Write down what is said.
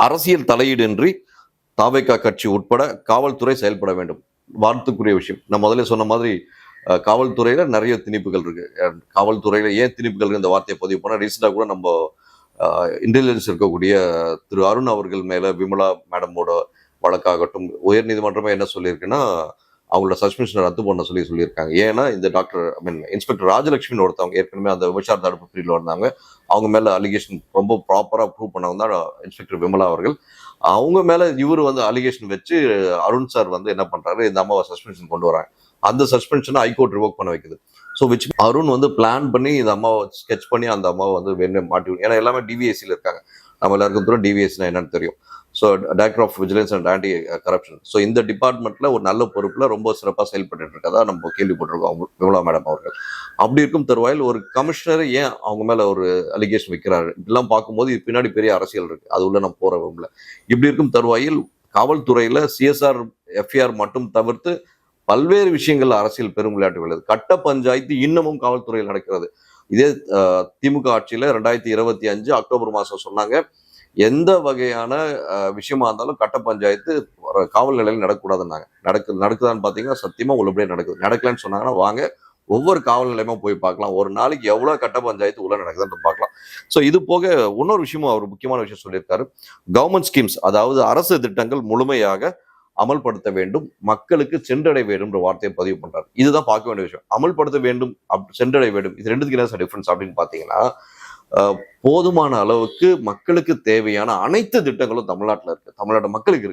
அரசியல் தலையீடின்றி தாவேகா கட்சி உட்பட காவல்துறை செயல்பட வேண்டும். வாழ்த்துக்குரிய விஷயம். நான் முதல்ல சொன்ன மாதிரி காவல்துறையில நிறைய திணிப்புகள் இருக்கு. காவல்துறையில ஏன் திணிப்புகள் இந்த வார்த்தையை பதிவு பண்ணா, ரீசெண்டா கூட நம்ம இன்டெலிஜென்ஸ் இருக்கக்கூடிய திரு அருண் அவர்கள் மேல விமலா மேடமோட வழக்காகட்டும், உயர் நீதிமன்றமே என்ன சொல்லியிருக்குன்னா, அவங்களோட சஸ்பென்ஷனை ரத்து பண்ண சொல்லியிருக்காங்க. ஏன்னா இந்த டாக்டர் இன்ஸ்பெக்டர் ராஜலட்சுமின்னு ஒருத்தவங்க ஏற்கனவே அந்த விபச்சார தடுப்பு பிரிவில் வந்தாங்க. அவங்க மேல அலிகேஷன் ரொம்ப ப்ராப்பரா ப்ரூவ் பண்ணவங்க தான் இன்ஸ்பெக்டர் விமலா அவர்கள். அவங்க மேல இவர் அலிகேஷன் வச்சு அருண் சார் என்ன பண்றாரு, இந்த அம்மாவை சஸ்பென்ஷன் கொண்டு வராங்க. அந்த சஸ்பென்ஷனை ஹைகோர்ட் ரிவோக் பண்ண வைக்குது. ஸோ அருண் பிளான் பண்ணி இந்த அம்மாவை ஸ்கெச் பண்ணி அந்த அம்மாவை வேணும் மாட்டி, ஏன்னா எல்லாமே டிவிஎஸ்சியில் இருக்காங்க. நம்ம எல்லாருக்கும் தூரம் டிவிஎஸ்னா என்னன்னு தெரியும். So director of vigilance and anti corruption. So இந்த டிபார்ட்மெண்ட்ல ஒரு நல்ல பொறுப்புல ரொம்ப சிறப்பாக செயல்பட்டு இருக்கதா நம்ம கேள்விப்பட்டிருக்கோம் விமலா மேடம் அவர்கள். அப்படி இருக்கும் தருவாயில் ஒரு கமிஷனர் ஏன் அவங்க மேல ஒரு அலிகேஷன் வைக்கிறாரு, இதெல்லாம் பார்க்கும்போது இது பின்னாடி பெரிய அரசியல் இருக்கு. அது உள்ள நம்ம போற விரும்பல. இப்படி இருக்கும் தருவாயில் காவல்துறையில சிஎஸ்ஆர் எஃப்ஐஆர் மட்டும் தவிர்த்து பல்வேறு விஷயங்கள் அரசியல் பெரும் விளையாட்டு உள்ளது. கட்ட பஞ்சாயத்து இன்னமும் காவல்துறையில் நடக்கிறது. இதே திமுக ஆட்சியில 2025 அக்டோபர் மாசம் சொன்னாங்க, எந்த வகையான விஷயமா இருந்தாலும் கட்ட பஞ்சாயத்து காவல் நிலையில் நடக்கக்கூடாதுன்னாங்க. நடக்குதான்னு பாத்தீங்கன்னா சத்தியமா உள்ளபடியே நடக்குது. நடக்கலன்னு சொன்னாங்கன்னா வாங்க ஒவ்வொரு காவல் நிலையமா போய் பார்க்கலாம். ஒரு நாளைக்கு எவ்வளவு கட்ட பஞ்சாயத்து உள்ள நடக்குதுன்னு பார்க்கலாம். ஸோ இது போக இன்னொரு விஷயமும் அவர் முக்கியமான விஷயம் சொல்லியிருக்காரு. கவர்மெண்ட் ஸ்கீம்ஸ், அதாவது அரசு திட்டங்கள் முழுமையாக அமல்படுத்த வேண்டும், மக்களுக்கு சென்றடை வேண்டும் என்ற வார்த்தையை பதிவு பண்றாரு. இதுதான் பார்க்க வேண்டிய விஷயம். அமல்படுத்த வேண்டும், சென்றடை வேண்டும், இது ரெண்டுத்துக்கு என்ன டிஃபரன்ஸ் அப்படின்னு பாத்தீங்கன்னா, போதுமான அளவுக்கு மக்களுக்கு தேவையான அனைத்து திட்டங்களும் தமிழ்நாட்டில் இருக்கு, தமிழ்நாட்டு மக்களுக்கு இருக்கு.